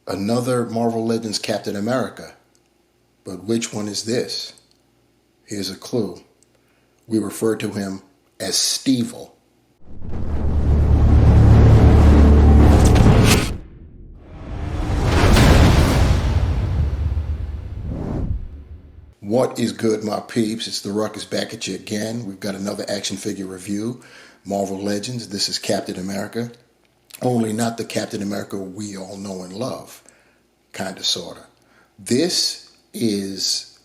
Another Marvel Legends Captain America. But which one is this? Here's a clue. We refer to him as Stevel. What is good, my peeps? It's the Ruckus back at you again. We've got another action figure review. Marvel Legends. This is Captain America. Only not the Captain America we all know and love. Kinda, sorta. This is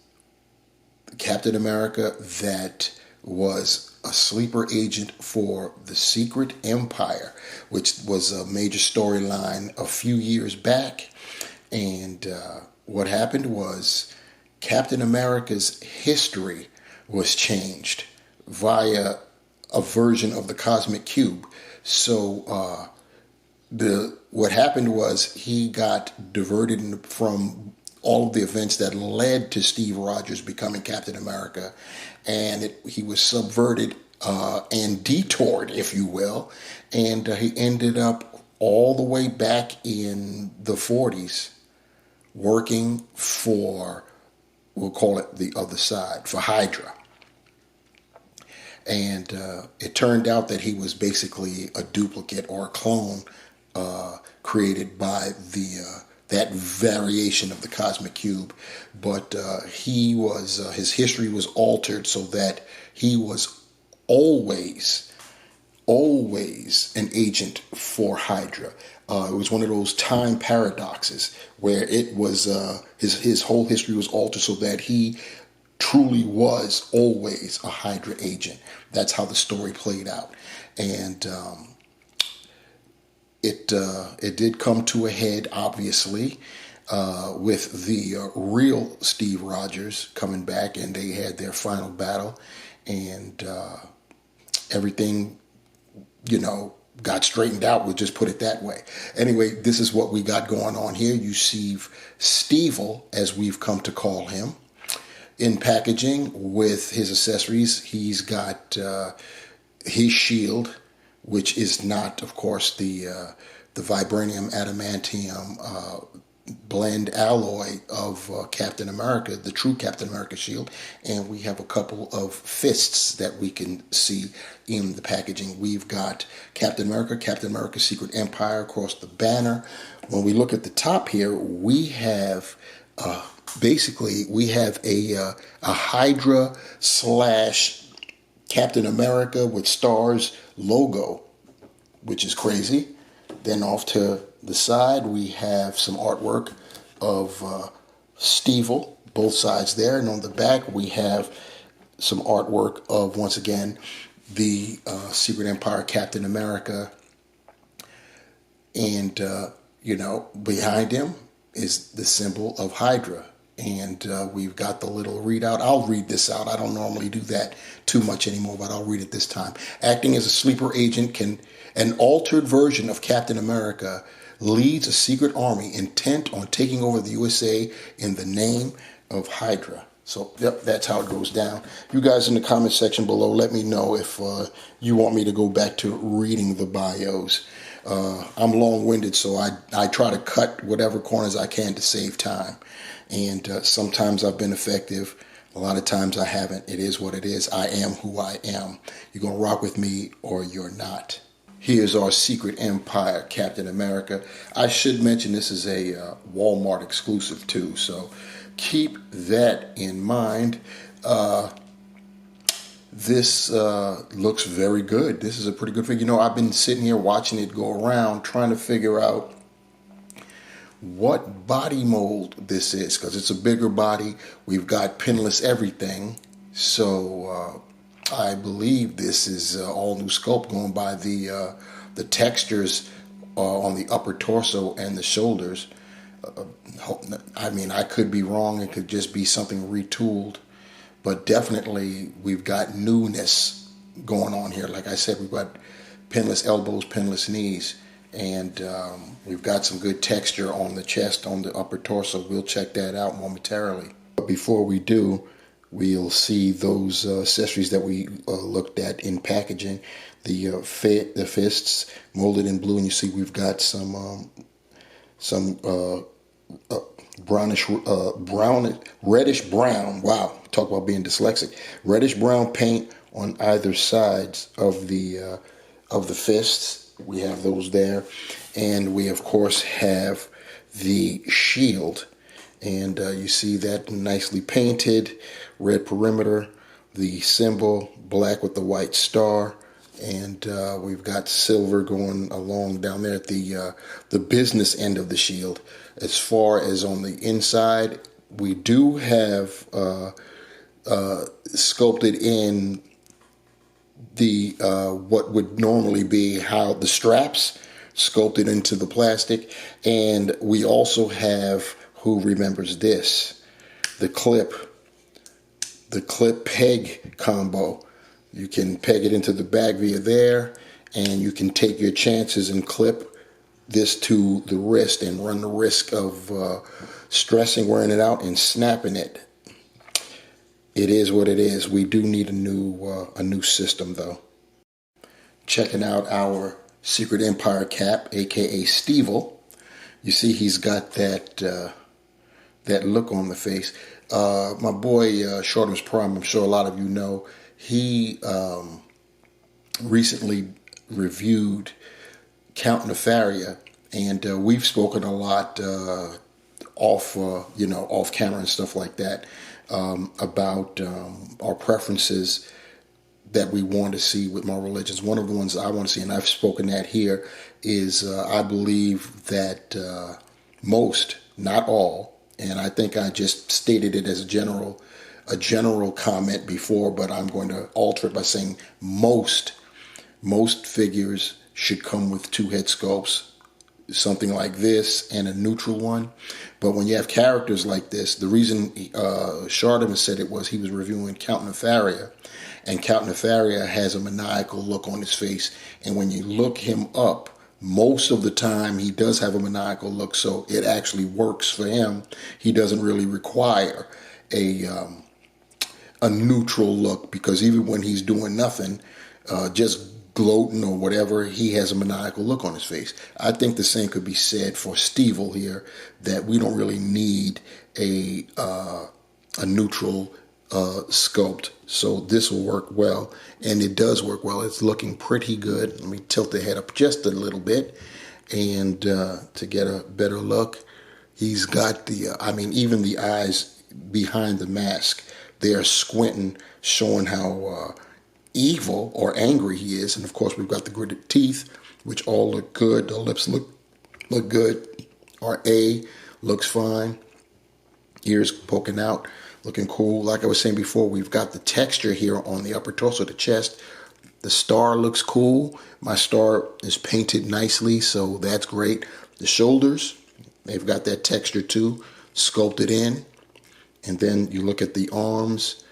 Captain America that was a sleeper agent for the Secret Empire, which was a major storyline a few years back. And what happened was Captain America's history was changed via a version of the Cosmic Cube. So what happened was he got diverted from all of the events that led to Steve Rogers becoming Captain America, and he was subverted and detoured, if you will, and he ended up all the way back in the 40s working for, we'll call it the other side, for Hydra. And it turned out that he was basically a duplicate or a clone created by that variation of the Cosmic Cube. But he was his history was altered so that he was always an agent for Hydra. It was one of those time paradoxes where it was his whole history was altered so that he truly was always a Hydra agent. That's how the story played out, and it did come to a head, obviously, with the real Steve Rogers coming back, and they had their final battle, and everything, got straightened out. We'll just put it that way. Anyway, this is what we got going on here. You see Stevel, as we've come to call him, in packaging with his accessories. He's got his shield, which is not, of course, the vibranium adamantium blend alloy of Captain America, the true Captain America shield. And we have a couple of fists that we can see in the packaging. We've got Captain America Secret Empire across the banner. When we look at the top here, we have basically a Hydra / Captain America with stars logo, which is crazy. Then off to the side, we have some artwork of Stevel, both sides there. And on the back, we have some artwork of, once again, the Secret Empire Captain America. And, behind him is the symbol of Hydra. And we've got the little readout. I'll read this out. I don't normally do that too much anymore, but I'll read it this time. Acting as a sleeper agent, an altered version of Captain America leads a secret army intent on taking over the USA in the name of Hydra. So, yep, that's how it goes down. You guys in the comment section below, let me know if you want me to go back to reading the bios. I'm long-winded, so I try to cut whatever corners I can to save time. And sometimes I've been effective. A lot of times I haven't. It is what it is. I am who I am. You're going to rock with me or you're not. Here's our Secret Empire Captain America. I should mention this is a Walmart exclusive too, so keep that in mind. This looks very good. This is a pretty good figure. I've been sitting here watching it go around trying to figure out what body mold this is, because it's a bigger body. We've got pinless everything, so I believe this is all new sculpt, going by the textures on the upper torso and the shoulders. I could be wrong. It could just be something retooled, but definitely we've got newness going on here. Like I said, we've got pinless elbows, pinless knees. And we've got some good texture on the chest, on the upper torso. We'll check that out momentarily. But before we do, we'll see those accessories that we looked at in packaging. The fists molded in blue, and you see we've got some brownish, reddish brown. Wow, talk about being dyslexic. Reddish brown paint on either sides of the fists. We have those there, and we of course have the shield, and you see that nicely painted, red perimeter, the symbol black with the white star. And we've got silver going along down there at the business end of the shield. As far as on the inside, we do have sculpted in the what would normally be how the straps sculpted into the plastic, and we also have, who remembers this, the clip peg combo. You can peg it into the back via there, and you can take your chances and clip this to the wrist and run the risk of stressing wearing it out and snapping it. It is what it is. We do need a new system though. Checking out our Secret Empire cap, aka Stevel. You see he's got that look on the face. My boy Shortimus Prime, I'm sure a lot of you know, he recently reviewed Count Nefaria, and we've spoken a lot off camera and stuff like that about our preferences that we want to see with Marvel Legends. One of the ones I want to see, and I've spoken that here, is I believe that most, not all, and I think I just stated it as a general comment before, but I'm going to alter it by saying most figures should come with two head sculpts, something like this and a neutral one. But when you have characters like this, the reason Shardman said it was he was reviewing Count Nefaria, and Count Nefaria has a maniacal look on his face, and when you look him up, most of the time he does have a maniacal look, so it actually works for him. He doesn't really require a neutral look, because even when he's doing nothing, just gloating or whatever, he has a maniacal look on his face. I think the same could be said for Stevel here, that we don't really need a neutral sculpt. So this will work well, and it does work well. It's looking pretty good. Let me tilt the head up just a little bit, and to get a better look. He's got even the eyes behind the mask, they're squinting, showing how evil or angry he is. And of course, we've got the gritted teeth, which all look good. The lips look good. Our A looks fine. Ears poking out, looking cool. Like I was saying before, we've got the texture here on the upper torso, the chest. The star looks cool. My star is painted nicely, so that's great. The shoulders, they've got that texture too, sculpted in. And then you look at the arms,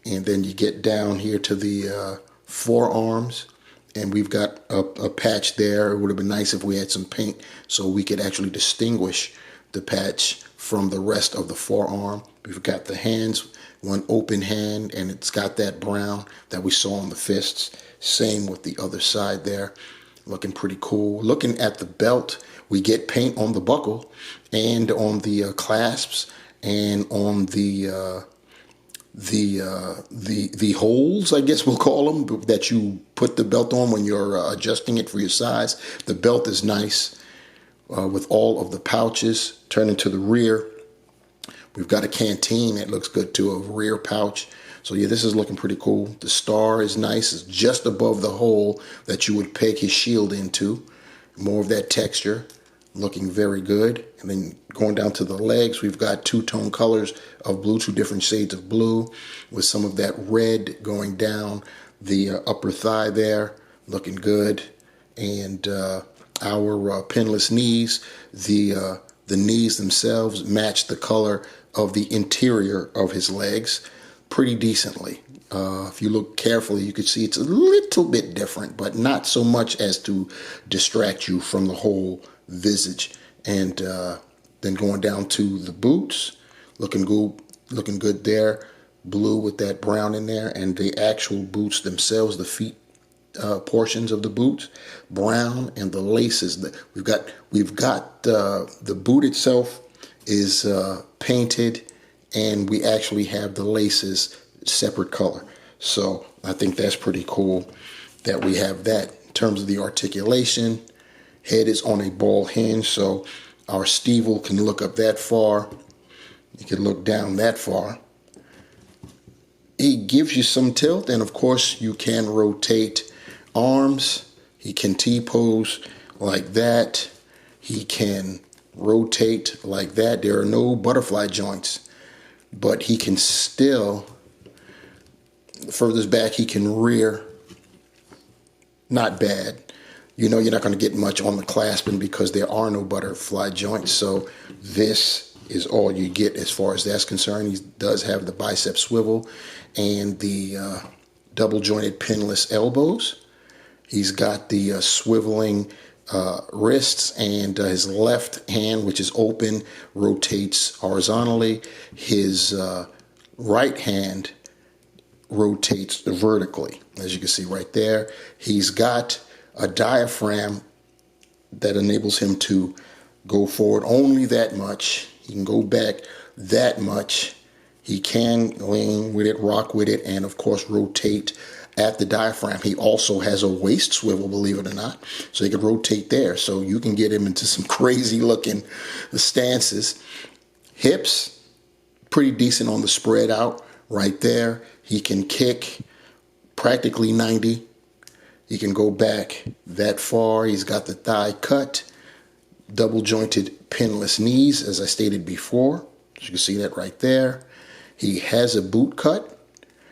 and then you get down here to the forearms, and we've got a patch there. It would have been nice if we had some paint so we could actually distinguish the patch from the rest of the forearm. We've got the hands, one open hand, and it's got that brown that we saw on the fists. Same with the other side there. Looking pretty cool. Looking at the belt, we get paint on the buckle and on the clasps and on the holes, I guess we'll call them, that you put the belt on when you're adjusting it for your size. The belt is nice with all of the pouches. Turning to the rear, we've got a canteen that looks good too, a rear pouch. So yeah, this is looking pretty cool. The star is nice. It's just above the hole that you would peg his shield into. More of that texture, looking very good. And then going down to the legs, we've got two-tone colors of blue, two different shades of blue, with some of that red going down the upper thigh there, looking good. And our pinless knees, the knees themselves match the color of the interior of his legs pretty decently. If you look carefully, you can see it's a little bit different, but not so much as to distract you from the whole visage. And then going down to the boots, looking good there, blue with that brown in there, and the actual boots themselves, the feet portions of the boots, brown, and the laces. We've got the boot itself is painted, and we actually have the laces separate color. So I think that's pretty cool that we have that. In terms of the articulation, head is on a ball hinge, so our Stevel can look up that far. You can look down that far. It gives you some tilt, and of course you can rotate arms. He can T-pose like that. He can rotate like that. There are no butterfly joints, but he can still, furthest back, he can rear. Not bad. You know you're not going to get much on the clasping because there are no butterfly joints, so this is all you get as far as that's concerned. He does have the bicep swivel and the double jointed pinless elbows. He's got the swiveling wrists, and his left hand, which is open, rotates horizontally. His right hand rotates vertically, as you can see right there. He's got a diaphragm that enables him to go forward only that much. He can go back that much. He can lean with it, rock with it, and of course rotate at the diaphragm. He also has a waist swivel, believe it or not, so he can rotate there. So you can get him into some crazy looking stances. Hips, pretty decent on the spread out right there. He can kick practically 90. He can go back that far. He's got the thigh cut, double jointed pinless knees, as I stated before. So you can see that right there. He has a boot cut.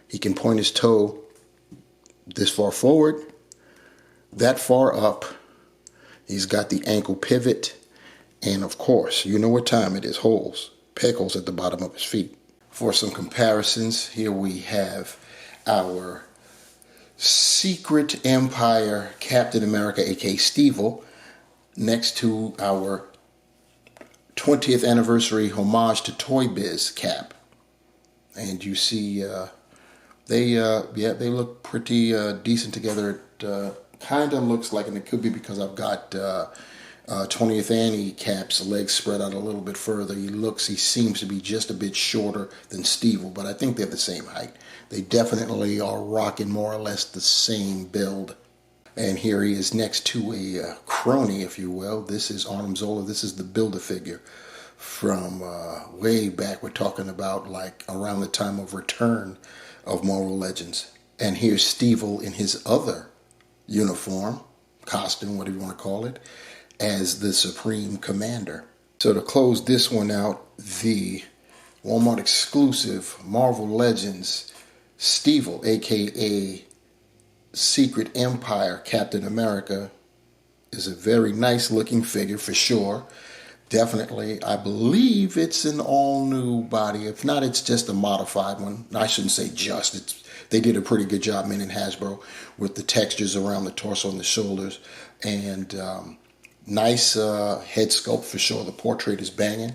He can point his toe this far forward, that far up. He's got the ankle pivot. And of course, you know what time it is, holes, peg holes at the bottom of his feet. For some comparisons, here we have our Secret Empire Captain America, aka Stevel, next to our 20th anniversary homage to Toy Biz cap. And you see they look pretty decent together. It kind of looks like, and it could be because I've got 20th Annie cap's legs spread out a little bit further. He seems to be just a bit shorter than Stevel, but I think they're the same height. They definitely are rocking more or less the same build. And here he is next to a crony, if you will. This is Arnim Zola. This is the Build-A-Figure from way back. We're talking about like around the time of return of Marvel Legends. And here's Stevel in his other uniform, costume, whatever you want to call it, as the Supreme Commander. So to close this one out, the Walmart exclusive Marvel Legends Stevel, aka Secret Empire Captain America, is a very nice looking figure for sure. Definitely, I believe it's an all new body. If not, it's just a modified one. I shouldn't say just. They did a pretty good job, Min and Hasbro, with the textures around the torso and the shoulders. And nice head sculpt for sure. The portrait is banging,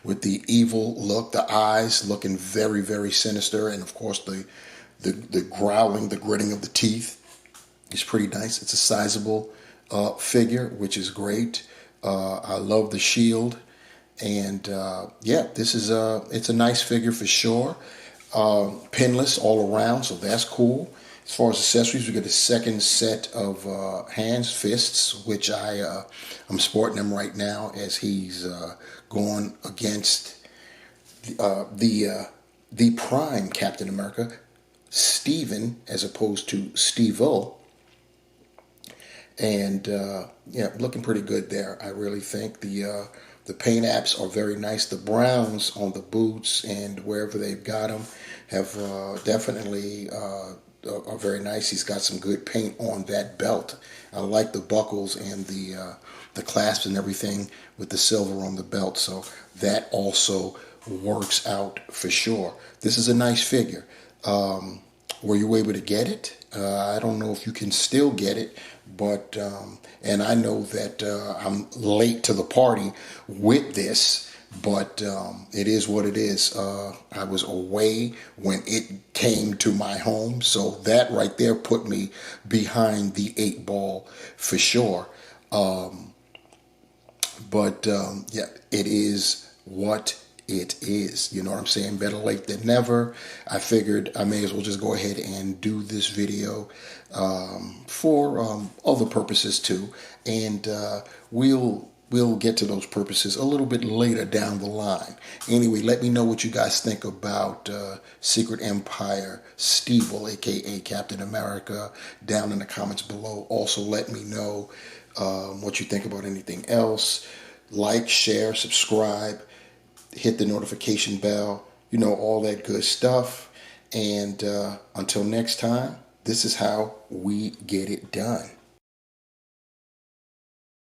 with the evil look, the eyes looking very, very sinister, and of course the growling, the gritting of the teeth is pretty nice. It's a sizable figure, which is great. I love the shield, and yeah, this is it's a nice figure for sure. Pinless all around, so that's cool. As far as accessories, we get a second set of hands, fists, which I'm sporting them right now as he's going against the Prime Captain America, Steven, as opposed to Stevo. And yeah, looking pretty good there. I really think the paint apps are very nice. The browns on the boots and wherever they've got them have definitely are very nice. He's got some good paint on that belt. I like the buckles and the clasps and everything with the silver on the belt. So that also works out for sure. This is a nice figure. Were you able to get it? I don't know if you can still get it, but and I know that I'm late to the party with this, but it is what it is. I was away when it came to my home, so that right there put me behind the 8 ball for sure. But yeah, it is what it is. You know what I'm saying? Better late than never. I figured I may as well just go ahead and do this video for other purposes too, and we'll get to those purposes a little bit later down the line. Anyway, let me know what you guys think about Secret Empire Steve, aka Captain America, down in the comments below. Also, let me know what you think about anything else. Like, share, subscribe, hit the notification bell, you know, all that good stuff. And until next time, this is how we get it done.